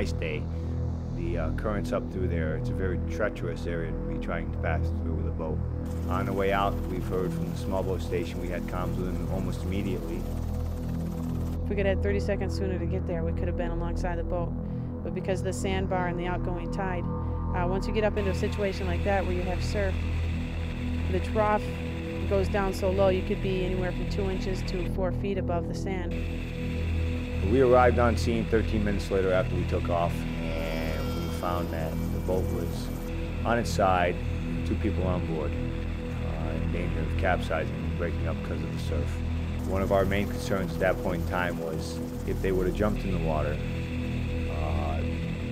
ice day. The currents up through there, it's a very treacherous area to be trying to pass through with a boat. On the way out, we've heard from the small boat station. We had comms with them almost immediately. If we could have had 30 seconds sooner to get there, we could have been alongside the boat. But because of the sandbar and the outgoing tide, once you get up into a situation like that where you have surf, the trough goes down so low you could be anywhere from 2 inches to 4 feet above the sand. We arrived on scene 13 minutes later after we took off, and we found that the boat was on its side, 2 people on board, in danger of capsizing and breaking up because of the surf. One of our main concerns at that point in time was if they would have jumped in the water,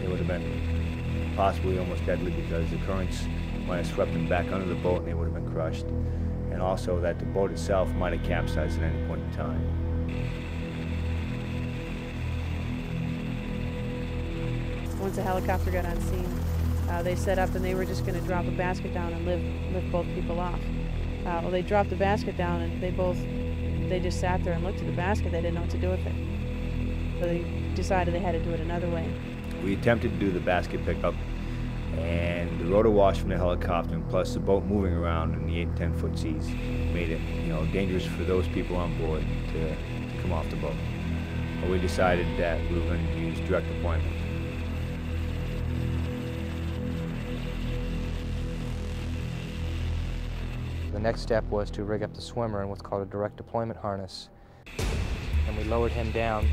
it would have been possibly almost deadly because the currents might have swept them back under the boat and they would have been crushed. And also that the boat itself might have capsized at any point in time. Once the helicopter got on scene, they set up and they were just going to drop a basket down and lift both people off. Well, they dropped the basket down and they just sat there and looked at the basket. They didn't know what to do with it. So they decided they had to do it another way. We attempted to do the basket pickup, and the rotor wash from the helicopter, and plus the boat moving around in the 8 to 10 foot seas, made it, dangerous for those people on board to come off the boat. But we decided that we were going to use direct deployment. The next step was to rig up the swimmer in what's called a direct deployment harness. And we lowered him down.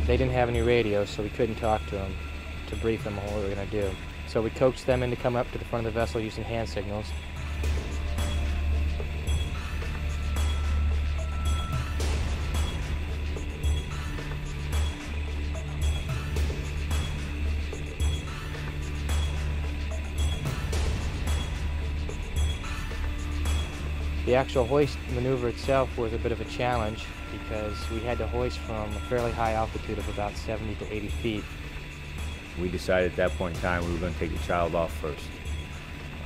They didn't have any radios, so we couldn't talk to them to brief them on what we were going to do. So we coaxed them in to come up to the front of the vessel using hand signals. The actual hoist maneuver itself was a bit of a challenge because we had to hoist from a fairly high altitude of about 70 to 80 feet. We decided at that point in time we were going to take the child off first.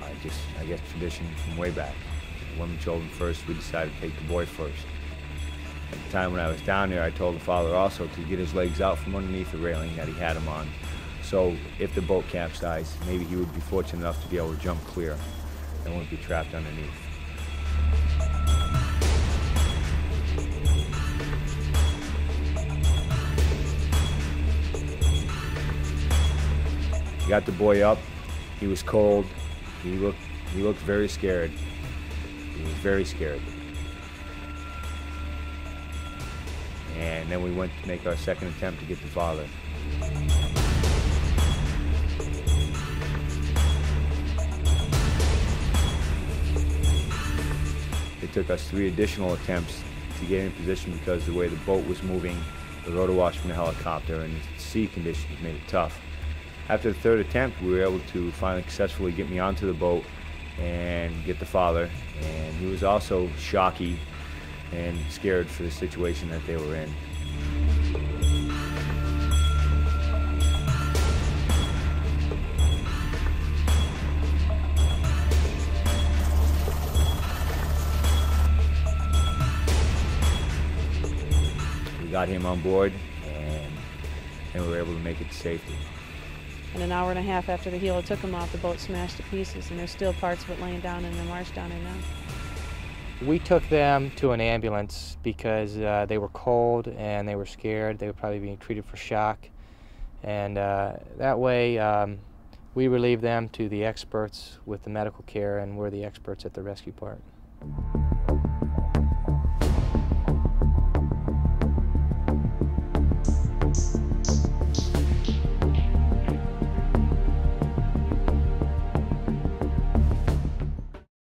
I guess tradition from way back. Women, children first, we decided to take the boy first. At the time when I was down there, I told the father also to get his legs out from underneath the railing that he had him on. So if the boat capsized, maybe he would be fortunate enough to be able to jump clear and wouldn't be trapped underneath. Got the boy up. He was cold. He looked very scared. He was very scared. And then we went to make our second attempt to get the father. It took us 3 additional attempts to get in position because the way the boat was moving, the rotor wash from the helicopter, and the sea conditions made it tough. After the 3rd attempt, we were able to finally successfully get me onto the boat and get the father. And he was also shocky and scared for the situation that they were in. We got him on board, and we were able to make it to safety. And an hour and a half after the helo took them off, the boat smashed to pieces, and there's still parts of it laying down in the marsh down there now. We took them to an ambulance because they were cold and they were scared. They were probably being treated for shock. And that way, we relieved them to the experts with the medical care, and we're the experts at the rescue part.